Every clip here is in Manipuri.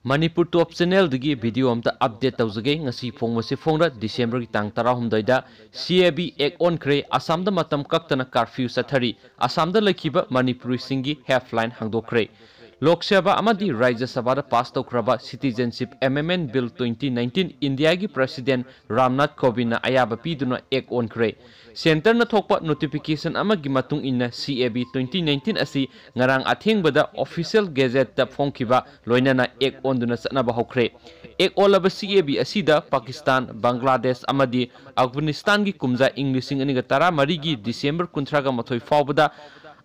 Manipur Top Channel digi video amta update tawjage ngasi phongmasi phongra December ki tang 13 da CAB ek on kre Assam da matam kaktana curfew sathari Assam da lakhiba Manipuri singi helpline hangdokre Lok Sabha amadi Rajya Sabha da pass tawkraba Citizenship Amendment Bill 2019 India gi President Ramnath Kovind na ayaba piduna ek on kre Center na thokpa notification amagi matung inna CAB 2019 asi ngarang athengbada official gazette ta phongkiba loinana ek on duna satnaba hokre ek olaba CAB asida Pakistan Bangladesh amadi Afghanistan gi kumja Englishing ani ga tara mari gi December 13 ga mathoi fawbada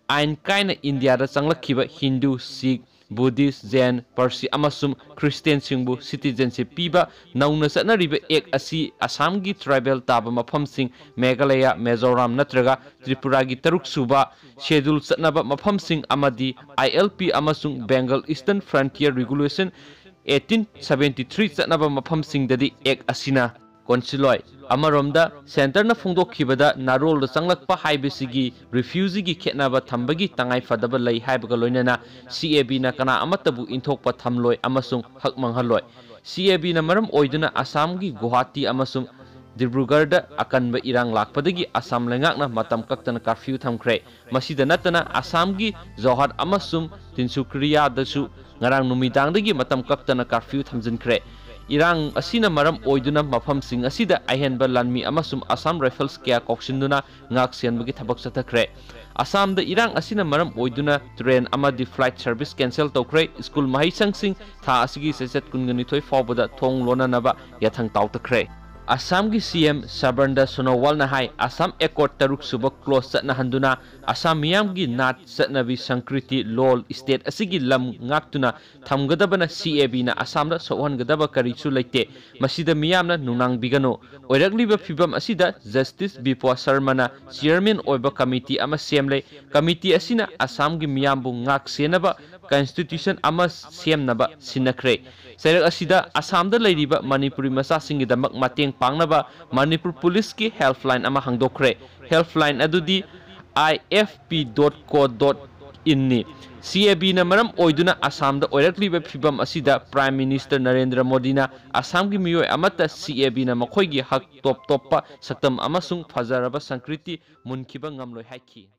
ain kaina India da changlakhiba Hindu Sikh Buddhist Jain Parsi amasum Christian singbu citizenship piba nauna satnariba ek asi Assam gi tribal taba mafam sing Meghalaya Mizoram natraga Tripura gi taruk suba schedule satnaba mafam sing amadi ILP amasung Bengal Eastern Frontier Regulation 1873 satnaba mafam sing dadi ek asina Consiloi Amaromda Center na phongdokhibada narol da changlakpa haibesigi refugee gi khetnaba thambagi tangai fadaba lei haibaga loinana CAB na kana amatabu inthokpa thamloi amasung hakmanghaloi CAB na maram oiduna Assam gi Guwahati amasung Dibrugarh da akanba irang lakpadagi Assam lengakna matam kaktana curfew thamkhre masida natana Assam gi Jorhat amasung Tinsukiya dasu ngarang numidangdagi matam kaktana curfew thamjinkhre Irang asina maram oiduna mafam sing asida ahenba lanmi amasum Assam Rifles kya kokshinduna ngak sianbagi thabak sathakre Assam da irang asina maram oiduna train amadi flight service cancel tokre school mahisang sing tha asigi seset kungani thoi fawbada thong lona naba yathang tawtakre Assam gi CM Sabanda Sonowal na hai Assam Accord taruk suba close satna handuna Assam miyam gi nat satnabi sankriti lol state asigi lam ngaktuna thamgadabana CAB na Assam da sohangadaba karichu leite masida miyamna nunang bigano oiragliba phibam asida Justice Bipwa Sharma na chairman oiba committee ama semle committee asina Assam gi miyambu ngak senaba constitution ama semnaba sinakre Serak asida Assam da leiriba Manipuri masa singi damak mateng pangnaba Manipur Police ki helpline ama hangdokre helpline adudi ifp.co.in ni CAB na maram oiduna Assam da oirakliba phibam asida Prime Minister Narendra Modi na Assam gi miyoi amata CAB na makhoi gi hak top toppa saktam amasung fajaraba sankriti munkhiba ngamloi haiki